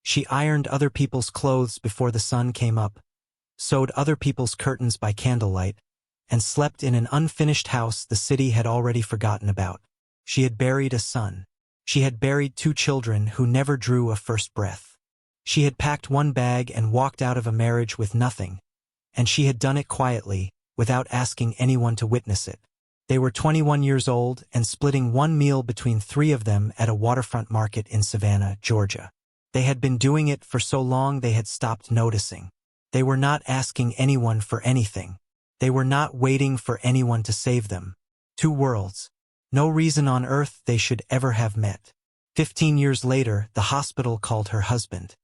She ironed other people's clothes before the sun came up, sewed other people's curtains by candlelight, and slept in an unfinished house the city had already forgotten about. She had buried a son. She had buried 2 children who never drew a first breath. She had packed 1 bag and walked out of a marriage with nothing, and she had done it quietly, without asking anyone to witness it. They were 21 years old and splitting 1 meal between 3 of them at a waterfront market in Savannah, Georgia. They had been doing it for so long they had stopped noticing. They were not asking anyone for anything. They were not waiting for anyone to save them. 2 worlds. No reason on earth they should ever have met. 15 years later, the hospital called her husband.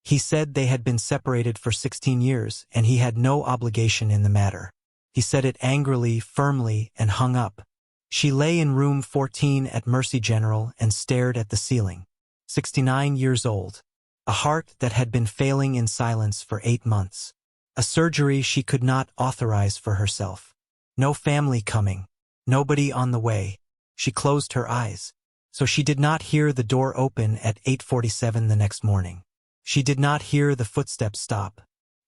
He said they had been separated for 16 years and he had no obligation in the matter. He said it angrily, firmly, and hung up. She lay in room 14 at Mercy General and stared at the ceiling. 69 years old. A heart that had been failing in silence for 8 months. A surgery she could not authorize for herself. No family coming. Nobody on the way. She closed her eyes. So she did not hear the door open at 8:47 the next morning. She did not hear the footsteps stop.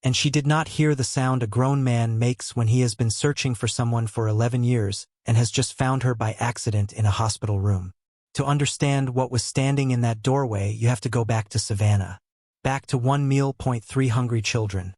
And she did not hear the sound a grown man makes when he has been searching for someone for 11 years and has just found her by accident in a hospital room. To understand what was standing in that doorway, you have to go back to Savannah. Back to 1 meal, 3 hungry children.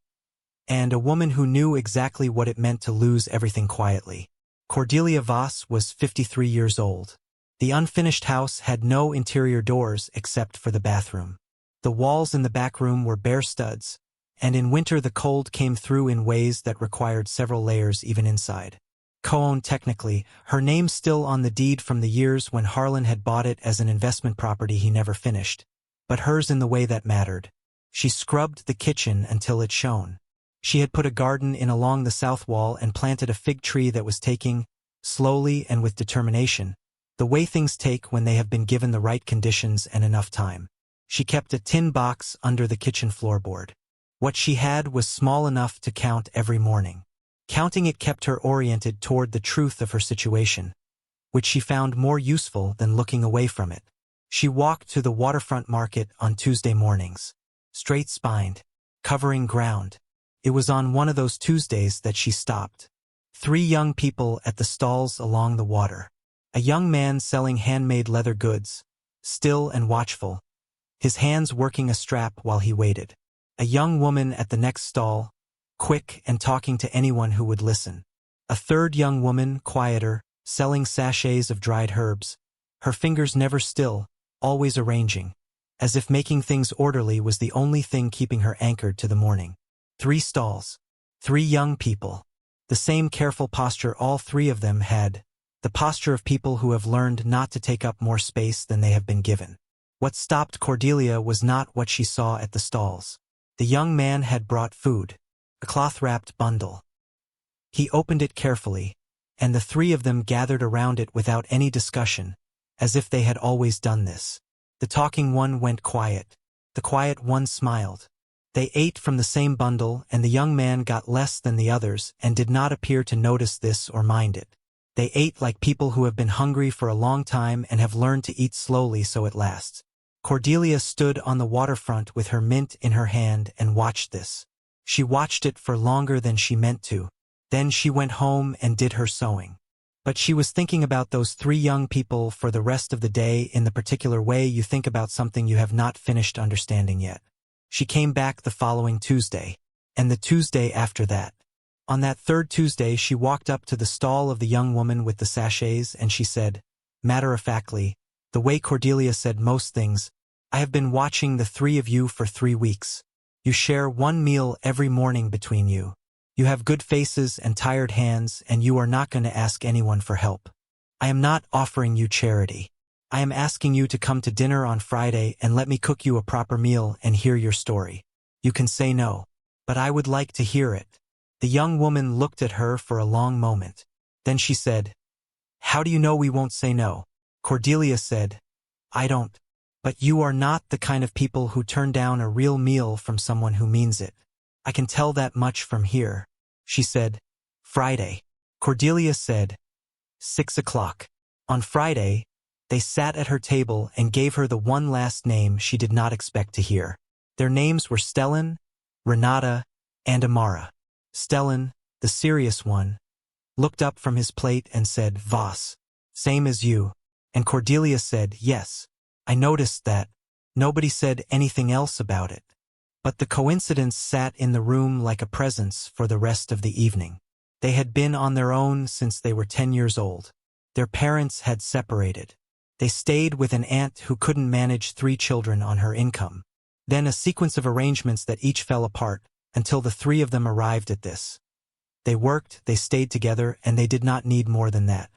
And a woman who knew exactly what it meant to lose everything quietly. Cordelia Voss was 53 years old. The unfinished house had no interior doors except for the bathroom. The walls in the back room were bare studs, and in winter the cold came through in ways that required several layers even inside. Co-owned technically, her name still on the deed from the years when Harlan had bought it as an investment property he never finished. But hers in the way that mattered. She scrubbed the kitchen until it shone. She had put a garden in along the south wall and planted a fig tree that was taking, slowly and with determination, the way things take when they have been given the right conditions and enough time. She kept a tin box under the kitchen floorboard. What she had was small enough to count every morning. Counting it kept her oriented toward the truth of her situation, which she found more useful than looking away from it. She walked to the waterfront market on Tuesday mornings, straight-spined, covering ground. It was on one of those Tuesdays that she stopped. 3 young people at the stalls along the water. A young man selling handmade leather goods, still and watchful, his hands working a strap while he waited. A young woman at the next stall, quick and talking to anyone who would listen. A 3rd young woman, quieter, selling sachets of dried herbs, her fingers never still, always arranging, as if making things orderly was the only thing keeping her anchored to the morning. 3 stalls. 3 young people. The same careful posture all 3 of them had, the posture of people who have learned not to take up more space than they have been given. What stopped Cordelia was not what she saw at the stalls. The young man had brought food, a cloth-wrapped bundle. He opened it carefully, and the 3 of them gathered around it without any discussion, as if they had always done this. The talking one went quiet. The quiet one smiled. They ate from the same bundle, and the young man got less than the others and did not appear to notice this or mind it. They ate like people who have been hungry for a long time and have learned to eat slowly so it lasts. Cordelia stood on the waterfront with her mint in her hand and watched this. She watched it for longer than she meant to. Then she went home and did her sewing. But she was thinking about those 3 young people for the rest of the day in the particular way you think about something you have not finished understanding yet. She came back the following Tuesday, and the Tuesday after that. On that 3rd Tuesday she walked up to the stall of the young woman with the sachets and she said, matter-of-factly, the way Cordelia said most things, I have been watching the 3 of you for 3 weeks. You share 1 meal every morning between you. You have good faces and tired hands and you are not going to ask anyone for help. I am not offering you charity. I am asking you to come to dinner on Friday and let me cook you a proper meal and hear your story. You can say no, but I would like to hear it. The young woman looked at her for a long moment. Then she said, how do you know we won't say no? Cordelia said, I don't. But you are not the kind of people who turn down a real meal from someone who means it. I can tell that much from here. She said, Friday. Cordelia said, 6 o'clock. On Friday, they sat at her table and gave her the one last name she did not expect to hear. Their names were Stellan, Renata, and Imara. Stellan, the serious one, looked up from his plate and said, "Voss, same as you." And Cordelia said, "Yes, I noticed that." Nobody said anything else about it. But the coincidence sat in the room like a presence for the rest of the evening. They had been on their own since they were 10 years old. Their parents had separated. They stayed with an aunt who couldn't manage 3 children on her income. Then a sequence of arrangements that each fell apart, until the 3 of them arrived at this. They worked, they stayed together, and they did not need more than that.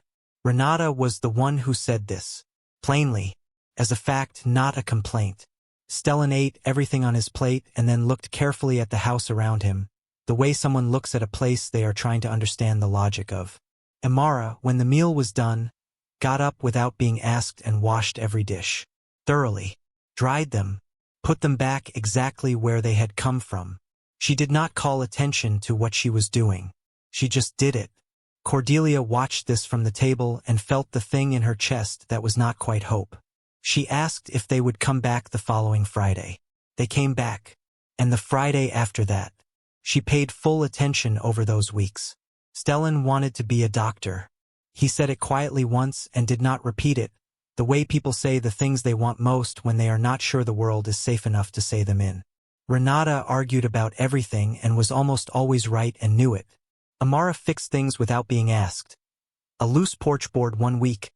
Renata was the one who said this. Plainly, as a fact, not a complaint. Stellan ate everything on his plate and then looked carefully at the house around him, the way someone looks at a place they are trying to understand the logic of. Imara, when the meal was done, got up without being asked and washed every dish. Thoroughly. Dried them. Put them back exactly where they had come from. She did not call attention to what she was doing. She just did it. Cordelia watched this from the table and felt the thing in her chest that was not quite hope. She asked if they would come back the following Friday. They came back. And the Friday after that. She paid full attention over those weeks. Stellan wanted to be a doctor. He said it quietly once and did not repeat it, the way people say the things they want most when they are not sure the world is safe enough to say them in. Renata argued about everything and was almost always right and knew it. Imara fixed things without being asked. A loose porch board one week,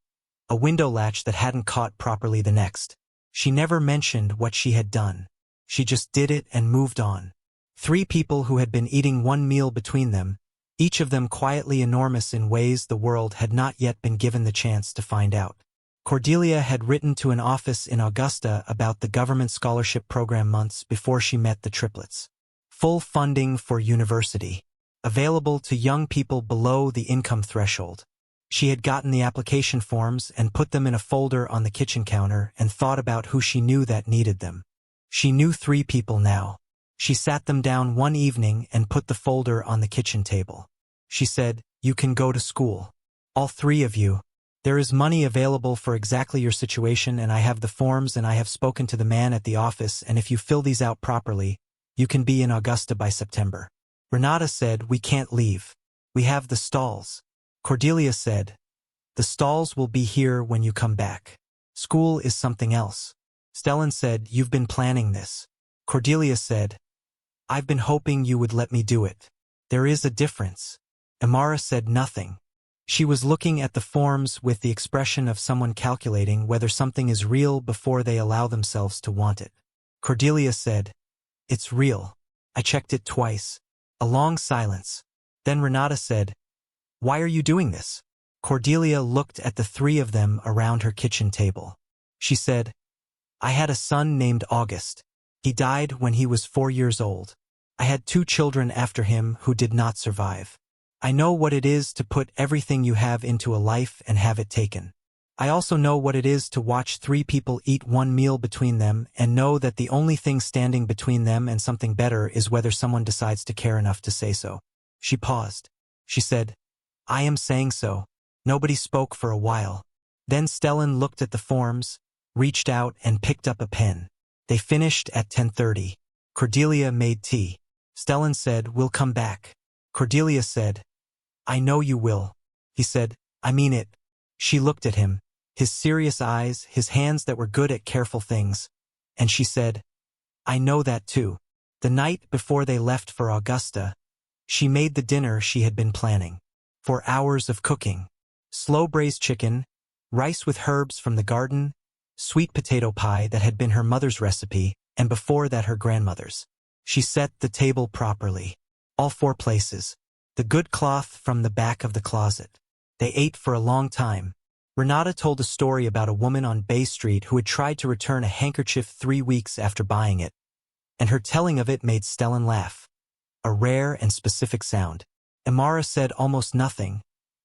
a window latch that hadn't caught properly the next. She never mentioned what she had done. She just did it and moved on. 3 people who had been eating one meal between them, each of them quietly enormous in ways the world had not yet been given the chance to find out. Cordelia had written to an office in Augusta about the government scholarship program months before she met the triplets. Full funding for university. Available to young people below the income threshold. She had gotten the application forms and put them in a folder on the kitchen counter and thought about who she knew that needed them. She knew 3 people now. She sat them down one evening and put the folder on the kitchen table. She said, "You can go to school. All 3 of you. There is money available for exactly your situation, and I have the forms and I have spoken to the man at the office, and if you fill these out properly, you can be in Augusta by September." Renata said, "We can't leave. We have the stalls." Cordelia said, "The stalls will be here when you come back. School is something else." Stellan said, "You've been planning this." Cordelia said, "I've been hoping you would let me do it. There is a difference." Imara said nothing. She was looking at the forms with the expression of someone calculating whether something is real before they allow themselves to want it. Cordelia said, "It's real. I checked it twice." A long silence. Then Renata said, "Why are you doing this?" Cordelia looked at the 3 of them around her kitchen table. She said, "I had a son named August. He died when he was 4 years old. I had 2 children after him who did not survive. I know what it is to put everything you have into a life and have it taken. I also know what it is to watch 3 people eat one meal between them and know that the only thing standing between them and something better is whether someone decides to care enough to say so." She paused. She said, "I am saying so." Nobody spoke for a while. Then Stellan looked at the forms, reached out and picked up a pen. They finished at 10:30. Cordelia made tea. Stellan said, "We'll come back." Cordelia said, "I know you will." He said, "I mean it." She looked at him, his serious eyes, his hands that were good at careful things, and she said, "I know that too." The night before they left for Augusta, she made the dinner she had been planning. 4 hours of cooking. Slow-braised chicken, rice with herbs from the garden, sweet potato pie that had been her mother's recipe, and before that her grandmother's. She set the table properly. All 4 places. The good cloth from the back of the closet. They ate for a long time. Renata told a story about a woman on Bay Street who had tried to return a handkerchief 3 weeks after buying it, and her telling of it made Stellan laugh. A rare and specific sound. Imara said almost nothing,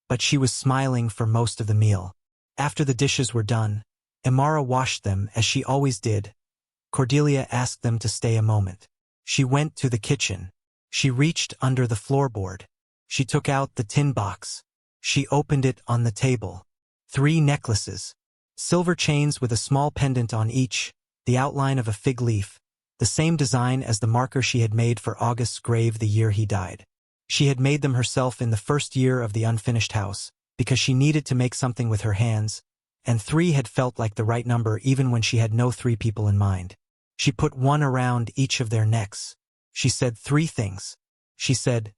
but she was smiling for most of the meal. After the dishes were done, Imara washed them as she always did. Cordelia asked them to stay a moment. She went to the kitchen. She reached under the floorboard. She took out the tin box. She opened it on the table. 3 necklaces. Silver chains with a small pendant on each, the outline of a fig leaf, the the same design as the marker she had made for August's grave the year he died. She had made them herself in the first year of the unfinished house, because she needed to make something with her hands, and 3 had felt like the right number even when she had no 3 people in mind. She put 1 around each of their necks. She said 3 things. She said,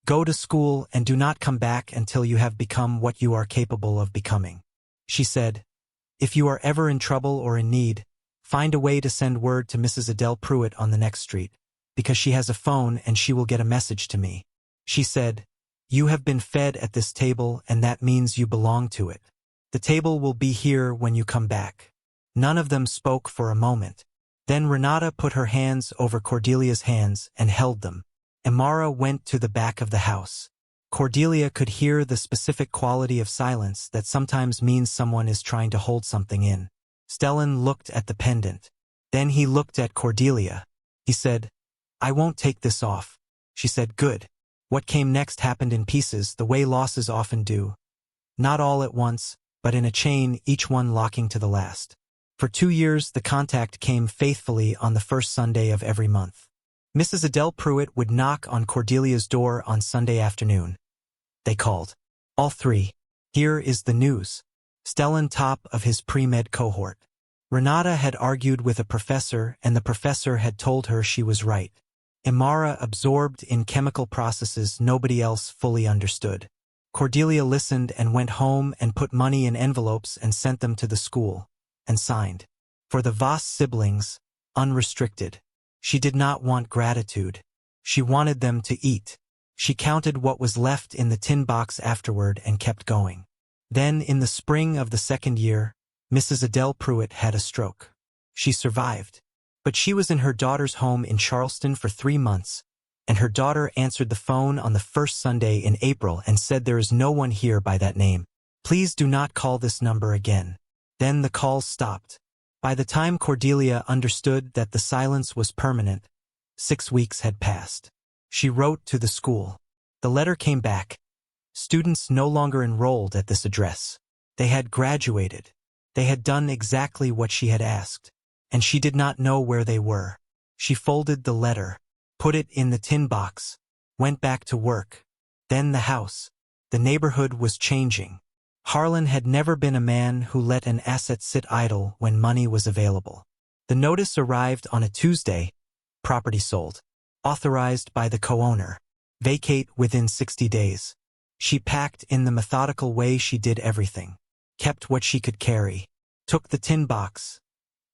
"Go to school and do not come back until you have become what you are capable of becoming." She said, "If you are ever in trouble or in need, find a way to send word to Mrs. Adele Pruitt on the next street, because she has a phone and she will get a message to me." She said, "You have been fed at this table and that means you belong to it. The table will be here when you come back." None of them spoke for a moment. Then Renata put her hands over Cordelia's hands and held them. Imara went to the back of the house. Cordelia could hear the specific quality of silence that sometimes means someone is trying to hold something in. Stellan looked at the pendant. Then he looked at Cordelia. He said, "I won't take this off." She said, "Good." What came next happened in pieces, the way losses often do. Not all at once, but in a chain, each one locking to the last. For 2 years, the contact came faithfully on the first Sunday of every month. Mrs. Adele Pruitt would knock on Cordelia's door on Sunday afternoon. They called. All 3. "Here is the news." Stellan, top of his pre-med cohort. Renata had argued with a professor, and the professor had told her she was right. Imara absorbed in chemical processes nobody else fully understood. Cordelia listened and went home and put money in envelopes and sent them to the school, and signed. For the Voss siblings, unrestricted. She did not want gratitude. She wanted them to eat. She counted what was left in the tin box afterward and kept going. Then, in the spring of the second year, Mrs. Adele Pruitt had a stroke. She survived. But she was in her daughter's home in Charleston for 3 months, and her daughter answered the phone on the first Sunday in April and said, "There is no one here by that name. Please do not call this number again." Then the calls stopped. By the time Cordelia understood that the silence was permanent, 6 weeks had passed. She wrote to the school. The letter came back. Students no longer enrolled at this address. They had graduated. They had done exactly what she had asked, and she did not know where they were. She folded the letter, put it in the tin box, went back to work. Then the house. The neighborhood was changing. Harlan had never been a man who let an asset sit idle when money was available. The notice arrived on a Tuesday. Property sold. Authorized by the co-owner. Vacate within 60 days. She packed in the methodical way she did everything. Kept what she could carry. Took the tin box.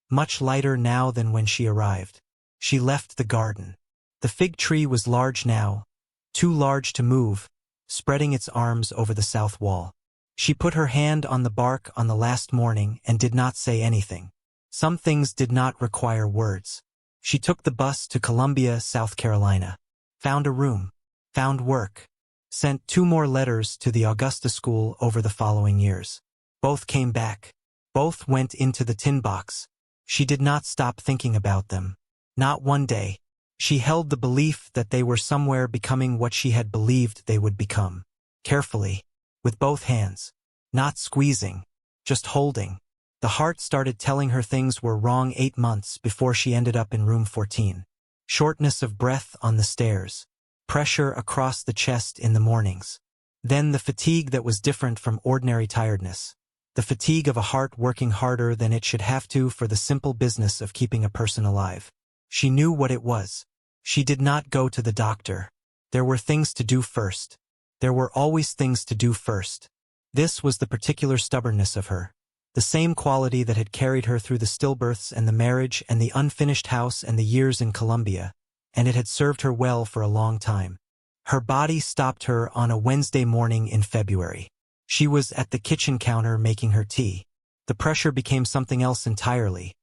Much lighter now than when she arrived. She left the garden. The fig tree was large now. Too large to move, spreading its arms over the south wall. She put her hand on the bark on the last morning and did not say anything. Some things did not require words. She took the bus to Columbia, South Carolina. Found a room. Found work. Sent 2 more letters to the Augusta school over the following years. Both came back. Both went into the tin box. She did not stop thinking about them. Not one day. She held the belief that they were somewhere becoming what she had believed they would become. Carefully. With both hands. Not squeezing. Just holding. The heart started telling her things were wrong 8 months before she ended up in room 14. Shortness of breath on the stairs. Pressure across the chest in the mornings. Then the fatigue that was different from ordinary tiredness. The fatigue of a heart working harder than it should have to for the simple business of keeping a person alive. She knew what it was. She did not go to the doctor. There were things to do first. There were always things to do first. This was the particular stubbornness of her. The same quality that had carried her through the stillbirths and the marriage and the unfinished house and the years in Columbia, and it had served her well for a long time. Her body stopped her on a Wednesday morning in February. She was at the kitchen counter making her tea. The pressure became something else entirely.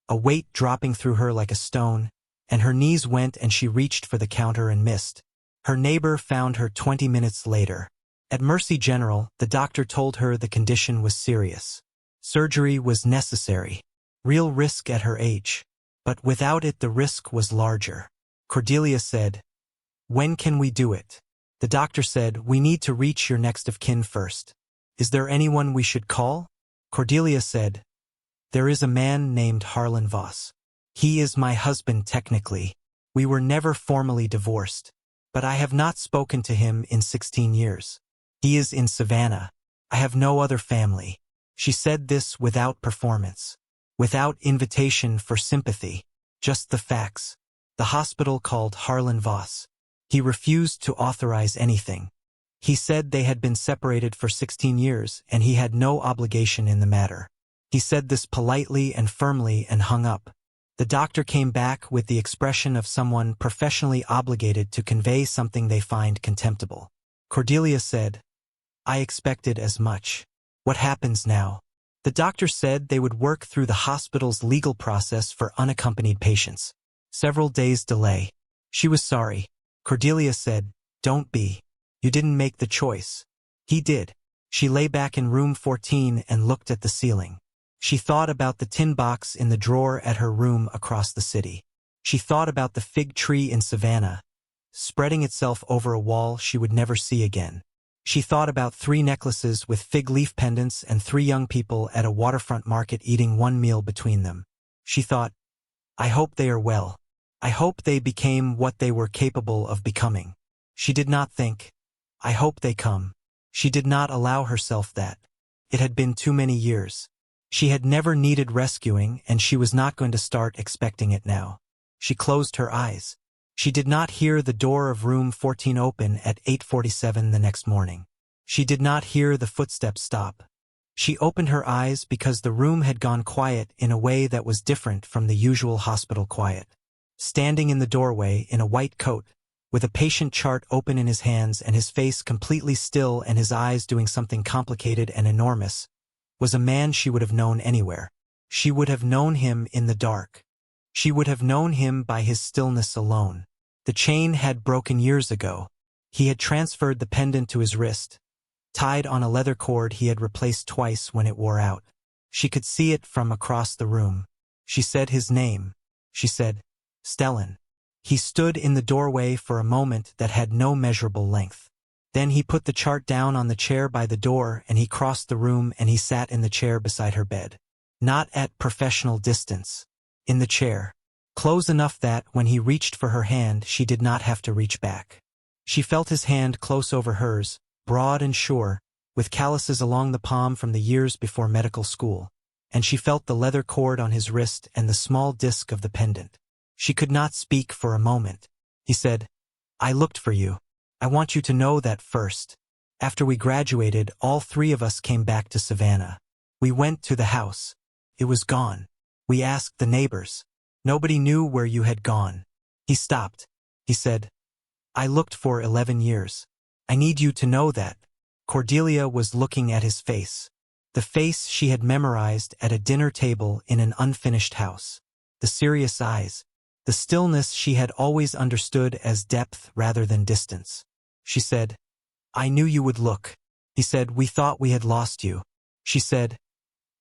A weight dropping through her like a stone, and her knees went and she reached for the counter and missed. Her neighbor found her 20 minutes later. At Mercy General, the doctor told her the condition was serious. Surgery was necessary. Real risk at her age. But without it the risk was larger. Cordelia said, "When can we do it?" The doctor said, "We need to reach your next of kin first." "Is there anyone we should call?" Cordelia said, "There is a man named Harlan Voss." He is my husband technically. We were never formally divorced, but I have not spoken to him in 16 years. He is in Savannah. I have no other family. She said this without performance, without invitation for sympathy, just the facts. The hospital called Harlan Voss. He refused to authorize anything. He said they had been separated for 16 years and he had no obligation in the matter. He said this politely and firmly and hung up. The doctor came back with the expression of someone professionally obligated to convey something they find contemptible. Cordelia said, I expected as much. What happens now? The doctor said they would work through the hospital's legal process for unaccompanied patients. Several days delay. She was sorry. Cordelia said, don't be. You didn't make the choice. He did. She lay back in room 14 and looked at the ceiling. She thought about the tin box in the drawer at her room across the city. She thought about the fig tree in Savannah, spreading itself over a wall she would never see again. She thought about 3 necklaces with fig leaf pendants and 3 young people at a waterfront market eating one meal between them. She thought, I hope they are well. I hope they became what they were capable of becoming. She did not think, I hope they come. She did not allow herself that. It had been too many years. She had never needed rescuing and she was not going to start expecting it now. She closed her eyes. She did not hear the door of room 14 open at 8:47 the next morning. She did not hear the footsteps stop. She opened her eyes because the room had gone quiet in a way that was different from the usual hospital quiet. Standing in the doorway in a white coat, with a patient chart open in his hands and his face completely still and his eyes doing something complicated and enormous, was a man she would have known anywhere. She would have known him in the dark. She would have known him by his stillness alone. The chain had broken years ago. He had transferred the pendant to his wrist, tied on a leather cord he had replaced twice when it wore out. She could see it from across the room. She said his name. She said, Stellan. He stood in the doorway for a moment that had no measurable length. Then he put the chart down on the chair by the door and he crossed the room and he sat in the chair beside her bed. Not at professional distance. In the chair. Close enough that, when he reached for her hand, she did not have to reach back. She felt his hand close over hers, broad and sure, with calluses along the palm from the years before medical school. And she felt the leather cord on his wrist and the small disc of the pendant. She could not speak for a moment. He said, I looked for you. I want you to know that first. After we graduated, all 3 of us came back to Savannah. We went to the house. It was gone. We asked the neighbors. Nobody knew where you had gone. He stopped. He said, I looked for 11 years. I need you to know that. Cordelia was looking at his face. The face she had memorized at a dinner table in an unfinished house. The serious eyes. The stillness she had always understood as depth rather than distance. She said, I knew you would look. He said, we thought we had lost you. She said,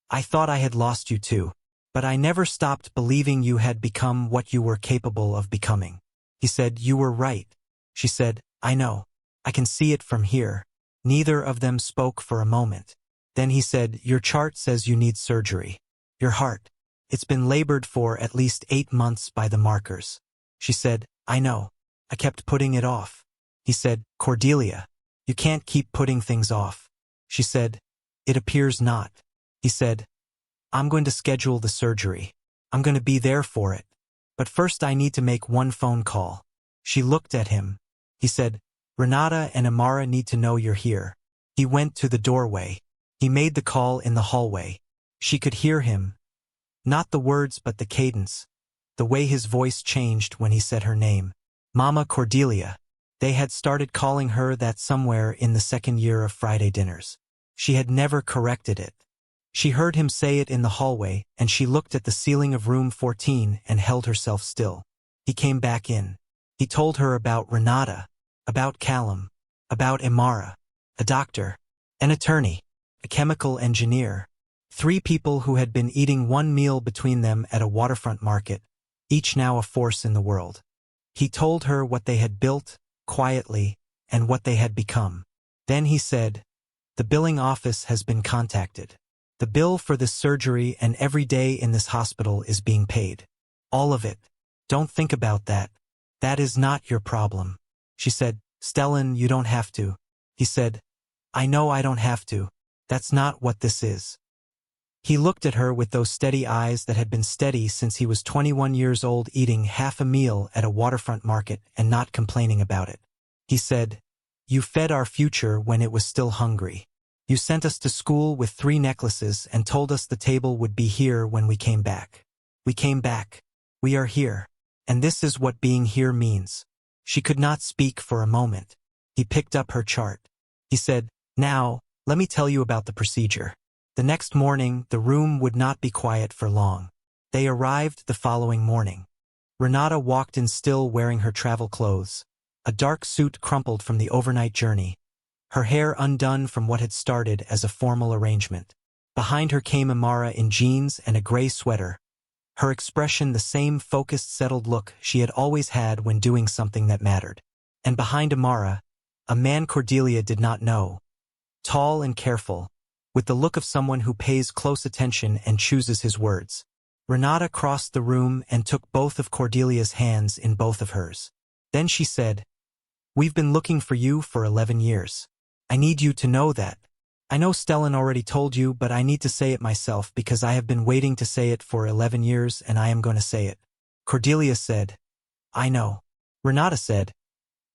I thought I had lost you too. But I never stopped believing you had become what you were capable of becoming. He said, you were right. She said, I know. I can see it from here. Neither of them spoke for a moment. Then he said, your chart says you need surgery. Your heart. It's been labored for at least 8 months by the markers. She said, I know. I kept putting it off. He said, Cordelia, you can't keep putting things off. She said, it appears not. He said, I'm going to schedule the surgery. I'm going to be there for it. But first I need to make one phone call. She looked at him. He said, Renata and Imara need to know you're here. He went to the doorway. He made the call in the hallway. She could hear him. Not the words but the cadence. The way his voice changed when he said her name. Mama Cordelia. They had started calling her that somewhere in the 2nd year of Friday dinners. She had never corrected it. She heard him say it in the hallway, and she looked at the ceiling of room 14 and held herself still. He came back in. He told her about Renata, about Callum, about Imara, a doctor, an attorney, a chemical engineer. 3 people who had been eating one meal between them at a waterfront market, each now a force in the world. He told her what they had built, quietly, and what they had become. Then he said, the billing office has been contacted. The bill for this surgery and every day in this hospital is being paid. All of it. Don't think about that. That is not your problem. She said, Stellan, you don't have to. He said, I know I don't have to. That's not what this is. He looked at her with those steady eyes that had been steady since he was 21 years old, eating half a meal at a waterfront market and not complaining about it. He said, You fed our future when it was still hungry. You sent us to school with 3 necklaces and told us the table would be here when we came back. We came back. We are here. And this is what being here means. She could not speak for a moment. He picked up her chart. He said, Now, let me tell you about the procedure. The next morning, the room would not be quiet for long. They arrived the following morning. Renata walked in still wearing her travel clothes, a dark suit crumpled from the overnight journey, her hair undone from what had started as a formal arrangement. Behind her came Imara in jeans and a gray sweater, her expression the same focused, settled look she had always had when doing something that mattered. And behind Imara, a man Cordelia did not know, tall and careful, with the look of someone who pays close attention and chooses his words. Renata crossed the room and took both of Cordelia's hands in both of hers. Then she said, We've been looking for you for 11 years. I need you to know that. I know Stellan already told you, but I need to say it myself because I have been waiting to say it for 11 years and I am going to say it. Cordelia said, I know. Renata said,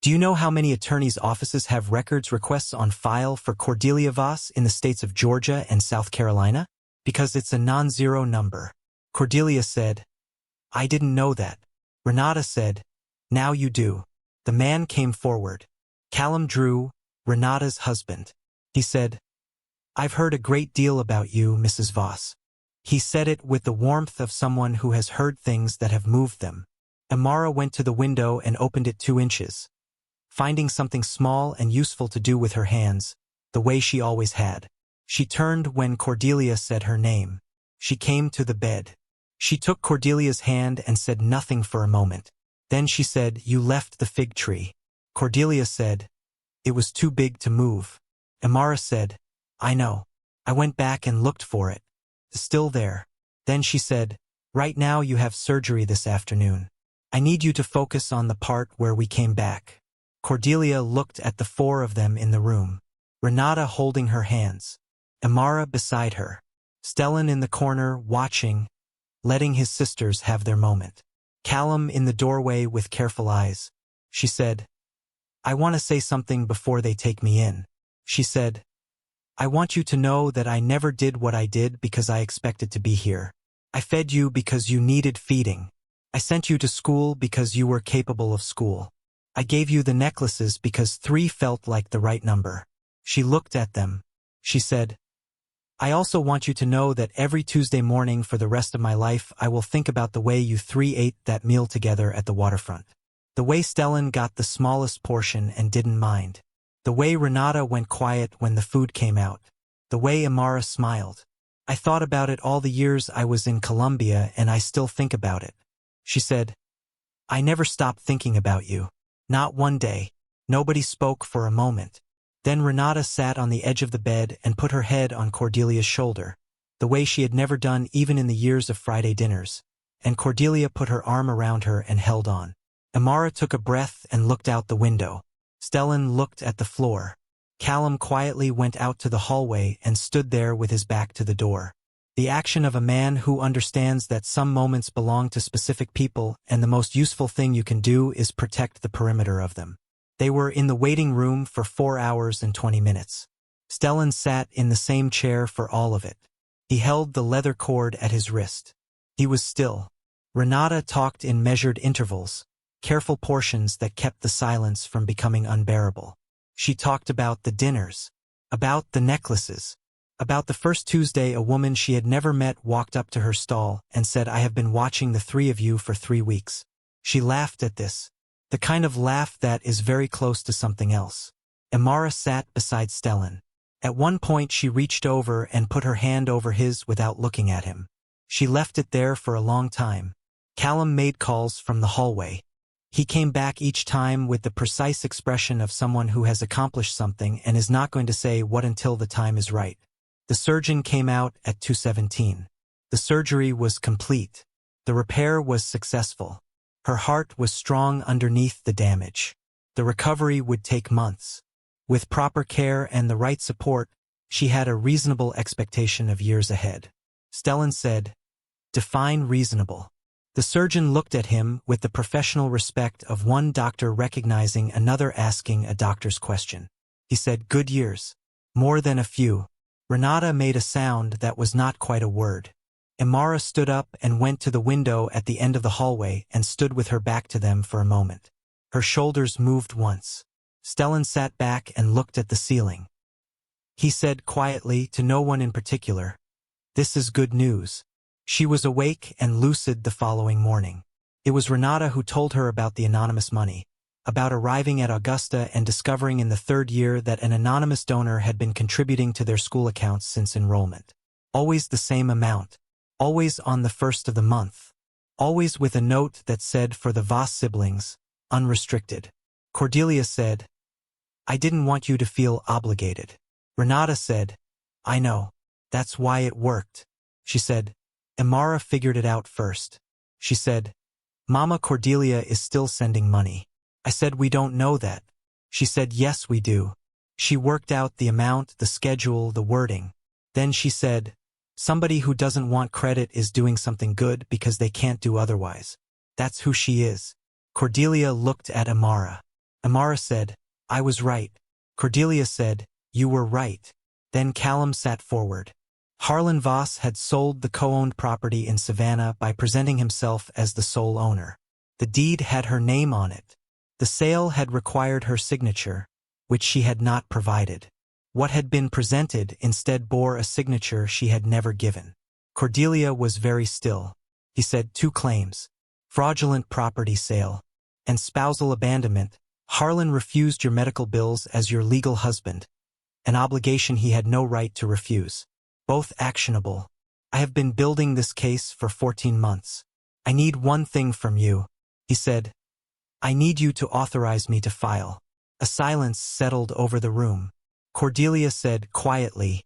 Do you know how many attorneys' offices have records requests on file for Cordelia Voss in the states of Georgia and South Carolina? Because it's a non-zero number. Cordelia said, I didn't know that. Renata said, Now you do. The man came forward. Callum Drew, Renata's husband. He said, I've heard a great deal about you, Mrs. Voss. He said it with the warmth of someone who has heard things that have moved them. Imara went to the window and opened it 2 inches. Finding something small and useful to do with her hands, the way she always had. She turned when Cordelia said her name. She came to the bed. She took Cordelia's hand and said nothing for a moment. Then she said, You left the fig tree. Cordelia said, It was too big to move. Imara said, I know. I went back and looked for it. It's still there. Then she said, Right now you have surgery this afternoon. I need you to focus on the part where we came back. Cordelia looked at the 4 of them in the room. Renata holding her hands. Imara beside her. Stellan in the corner, watching, letting his sisters have their moment. Callum in the doorway with careful eyes. She said, I want to say something before they take me in. She said, I want you to know that I never did what I did because I expected to be here. I fed you because you needed feeding. I sent you to school because you were capable of school. I gave you the necklaces because 3 felt like the right number. She looked at them. She said, I also want you to know that every Tuesday morning for the rest of my life I will think about the way you 3 ate that meal together at the waterfront. The way Stellan got the smallest portion and didn't mind. The way Renata went quiet when the food came out. The way Imara smiled. I thought about it all the years I was in Colombia and I still think about it. She said, I never stopped thinking about you. Not one day. Nobody spoke for a moment. Then Renata sat on the edge of the bed and put her head on Cordelia's shoulder, the way she had never done even in the years of Friday dinners, and Cordelia put her arm around her and held on. Imara took a breath and looked out the window. Stellan looked at the floor. Callum quietly went out to the hallway and stood there with his back to the door. The action of a man who understands that some moments belong to specific people and the most useful thing you can do is protect the perimeter of them. They were in the waiting room for 4 hours and 20 minutes. Stellan sat in the same chair for all of it. He held the leather cord at his wrist. He was still. Renata talked in measured intervals, careful portions that kept the silence from becoming unbearable. She talked about the dinners, about the necklaces, about the first Tuesday a woman she had never met walked up to her stall and said, I have been watching the 3 of you for 3 weeks. She laughed at this. The kind of laugh that is very close to something else. Imara sat beside Stellan. At one point she reached over and put her hand over his without looking at him. She left it there for a long time. Callum made calls from the hallway. He came back each time with the precise expression of someone who has accomplished something and is not going to say what until the time is right. The surgeon came out at 2:17. The surgery was complete. The repair was successful. Her heart was strong underneath the damage. The recovery would take months. With proper care and the right support, she had a reasonable expectation of years ahead. Stellan said, "Define reasonable." The surgeon looked at him with the professional respect of one doctor recognizing another asking a doctor's question. He said, "Good years. More than a few." Renata made a sound that was not quite a word. Imara stood up and went to the window at the end of the hallway and stood with her back to them for a moment. Her shoulders moved once. Stellan sat back and looked at the ceiling. He said quietly to no one in particular, "This is good news." She was awake and lucid the following morning. It was Renata who told her about the anonymous money, about arriving at Augusta and discovering in the third year that an anonymous donor had been contributing to their school accounts since enrollment. Always the same amount. Always on the first of the month. Always with a note that said for the Voss siblings, unrestricted. Cordelia said, "I didn't want you to feel obligated." Renata said, "I know. That's why it worked." She said, "Imara figured it out first." She said, "Mama, Cordelia is still sending money." I said, "We don't know that." She said, "Yes, we do." She worked out the amount, the schedule, the wording. Then she said, "Somebody who doesn't want credit is doing something good because they can't do otherwise. That's who she is." Cordelia looked at Imara. Imara said, "I was right." Cordelia said, "You were right." Then Callum sat forward. Harlan Voss had sold the co-owned property in Savannah by presenting himself as the sole owner. The deed had her name on it. The sale had required her signature, which she had not provided. What had been presented instead bore a signature she had never given. Cordelia was very still. He said, "2 claims. Fraudulent property sale and spousal abandonment. Harlan refused your medical bills as your legal husband, an obligation he had no right to refuse. Both actionable. I have been building this case for 14 months. I need one thing from you." He said, "I need you to authorize me to file." A silence settled over the room. Cordelia said quietly,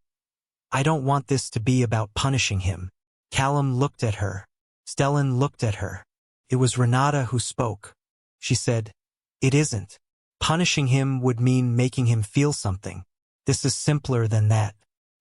"I don't want this to be about punishing him." Callum looked at her. Stellan looked at her. It was Renata who spoke. She said, "It isn't. Punishing him would mean making him feel something. This is simpler than that.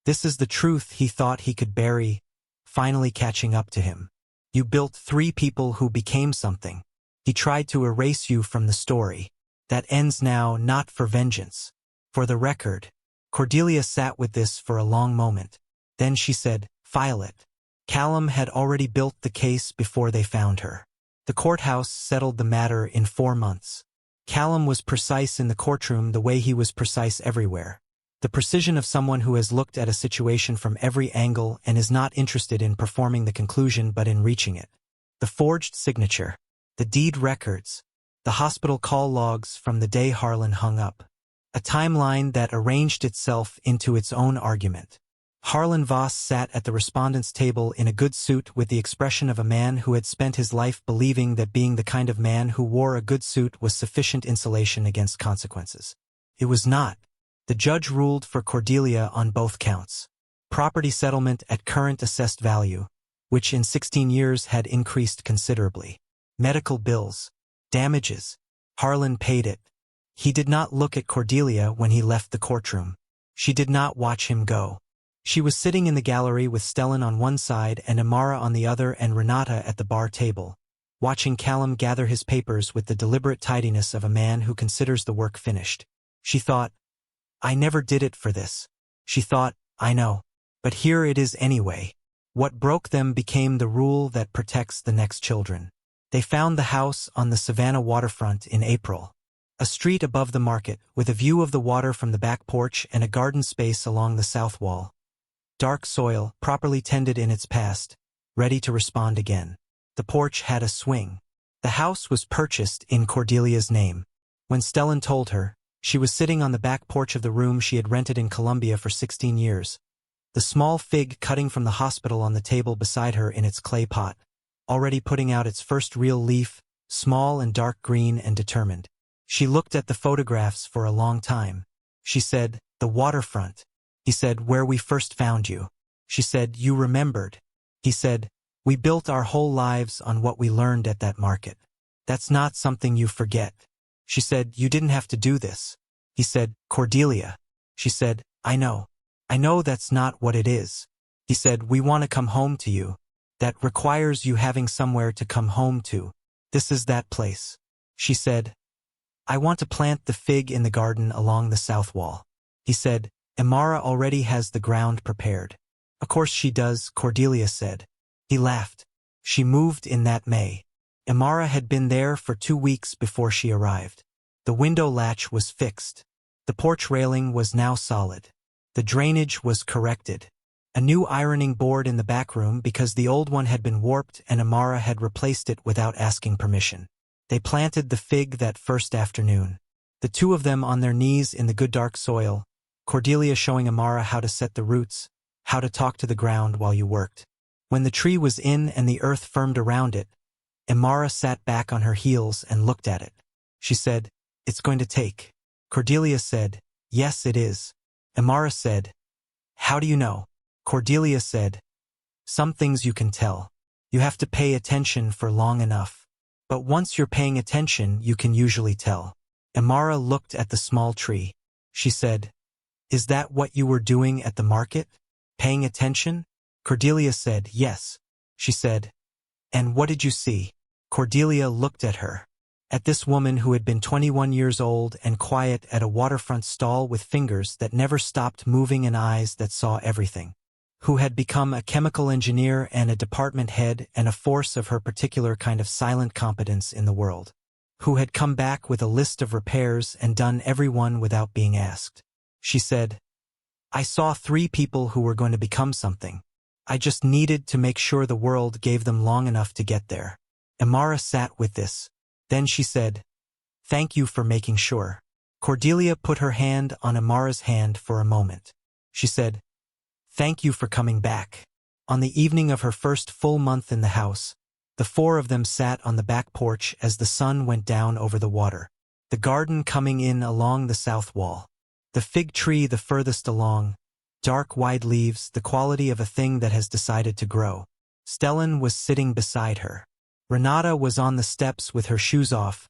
This is the truth he thought he could bury, finally catching up to him. You built 3 people who became something. He tried to erase you from the story. That ends now, not for vengeance. For the record." Cordelia sat with this for a long moment. Then she said, "File it." Callum had already built the case before they found her. The courthouse settled the matter in 4 months. Callum was precise in the courtroom the way he was precise everywhere. The precision of someone who has looked at a situation from every angle and is not interested in performing the conclusion but in reaching it. The forged signature. The deed records. The hospital call logs from the day Harlan hung up. A timeline that arranged itself into its own argument. Harlan Voss sat at the respondent's table in a good suit with the expression of a man who had spent his life believing that being the kind of man who wore a good suit was sufficient insulation against consequences. It was not. The judge ruled for Cordelia on both counts. Property settlement at current assessed value, which in 16 years had increased considerably. Medical bills. Damages. Harlan paid it. He did not look at Cordelia when he left the courtroom. She did not watch him go. She was sitting in the gallery with Stellan on one side and Imara on the other and Renata at the bar table, watching Callum gather his papers with the deliberate tidiness of a man who considers the work finished. She thought, "I never did it for this." She thought, "I know. But here it is anyway." What broke them became the rule that protects the next children. They found the house on the Savannah waterfront in April. A street above the market, with a view of the water from the back porch and a garden space along the south wall. Dark soil, properly tended in its past, ready to respond again. The porch had a swing. The house was purchased in Cordelia's name. When Stellan told her, she was sitting on the back porch of the room she had rented in Columbia for 16 years. The small fig cutting from the hospital on the table beside her in its clay pot, already putting out its first real leaf, small and dark green and determined. She looked at the photographs for a long time. She said, "The waterfront." He said, "Where we first found you." She said, "You remembered." He said, We built our whole lives on what we learned at that market. That's not something you forget. She said, you didn't have to do this. He said, Cordelia. She said, I know. I know that's not what it is. He said, we want to come home to you. That requires you having somewhere to come home to. This is that place. She said, I want to plant the fig in the garden along the south wall. He said, Imara already has the ground prepared. Of course she does, Cordelia said. He laughed. She moved in that May. Imara had been there for 2 weeks before she arrived. The window latch was fixed. The porch railing was now solid. The drainage was corrected. A new ironing board in the back room because the old one had been warped and Imara had replaced it without asking permission. They planted the fig that first afternoon. The two of them on their knees in the good dark soil, Cordelia showing Imara how to set the roots, how to talk to the ground while you worked. When the tree was in and the earth firmed around it, Imara sat back on her heels and looked at it. She said, it's going to take. Cordelia said, yes it is. Imara said, how do you know? Cordelia said, some things you can tell. You have to pay attention for long enough. But once you're paying attention, you can usually tell. Imara looked at the small tree. She said, is that what you were doing at the market? Paying attention? Cordelia said, yes. She said, and what did you see? Cordelia looked at her. At this woman who had been 21 years old and quiet at a waterfront stall with fingers that never stopped moving and eyes that saw everything. Who had become a chemical engineer and a department head and a force of her particular kind of silent competence in the world. Who had come back with a list of repairs and done every one without being asked. She said, I saw 3 people who were going to become something. I just needed to make sure the world gave them long enough to get there. Imara sat with this. Then she said, thank you for making sure. Cordelia put her hand on Imara's hand for a moment. She said, thank you for coming back. On the evening of her first full month in the house, the 4 of them sat on the back porch as the sun went down over the water, the garden coming in along the south wall. The fig tree the furthest along, dark wide leaves, the quality of a thing that has decided to grow. Stellan was sitting beside her. Renata was on the steps with her shoes off,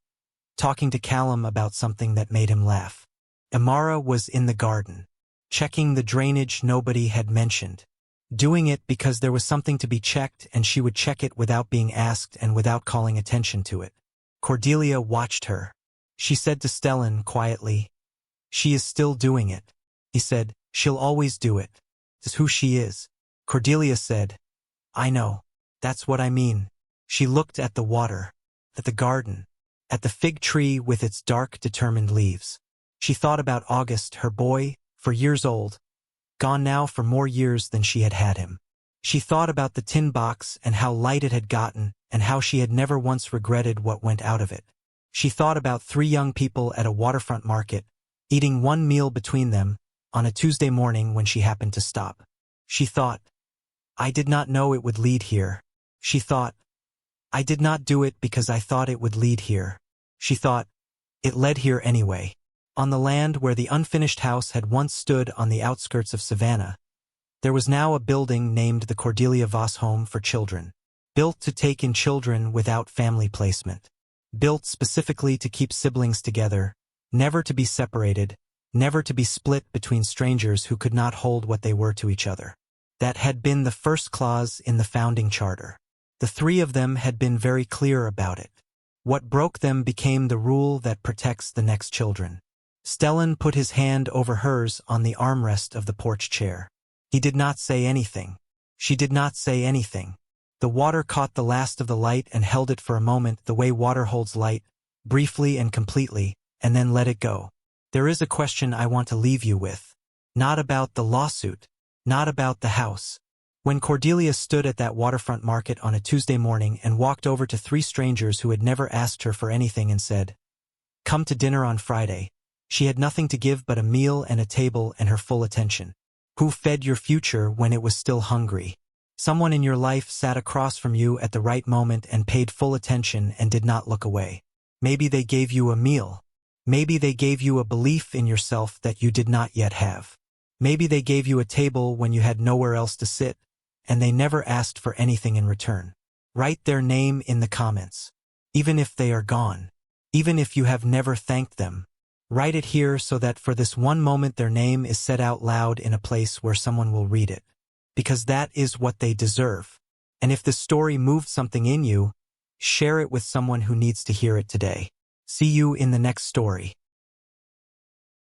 talking to Callum about something that made him laugh. Imara was in the garden, checking the drainage nobody had mentioned. Doing it because there was something to be checked and she would check it without being asked and without calling attention to it. Cordelia watched her. She said to Stellan quietly, she is still doing it. He said, she'll always do it. It's who she is. Cordelia said, I know. That's what I mean. She looked at the water, at the garden, at the fig tree with its dark, determined leaves. She thought about August, her boy, for years old, gone now for more years than she had had him. She thought about the tin box and how light it had gotten and how she had never once regretted what went out of it. She thought about 3 young people at a waterfront market, eating one meal between them, on a Tuesday morning when she happened to stop. She thought, I did not know it would lead here. She thought, I did not do it because I thought it would lead here. She thought, it led here anyway. On the land where the unfinished house had once stood on the outskirts of Savannah, there was now a building named the Cordelia Voss Home for Children, built to take in children without family placement, built specifically to keep siblings together, never to be separated, never to be split between strangers who could not hold what they were to each other. That had been the first clause in the founding charter. The 3 of them had been very clear about it. What broke them became the rule that protects the next children. Stellan put his hand over hers on the armrest of the porch chair. He did not say anything. She did not say anything. The water caught the last of the light and held it for a moment the way water holds light, briefly and completely, and then let it go. There is a question I want to leave you with. Not about the lawsuit. Not about the house. When Cordelia stood at that waterfront market on a Tuesday morning and walked over to 3 strangers who had never asked her for anything and said, come to dinner on Friday, she had nothing to give but a meal and a table and her full attention. Who fed your future when it was still hungry? Someone in your life sat across from you at the right moment and paid full attention and did not look away. Maybe they gave you a meal. Maybe they gave you a belief in yourself that you did not yet have. Maybe they gave you a table when you had nowhere else to sit, and they never asked for anything in return. Write their name in the comments. Even if they are gone. Even if you have never thanked them. Write it here so that for this one moment their name is said out loud in a place where someone will read it. Because that is what they deserve. And if the story moved something in you, share it with someone who needs to hear it today. See you in the next story.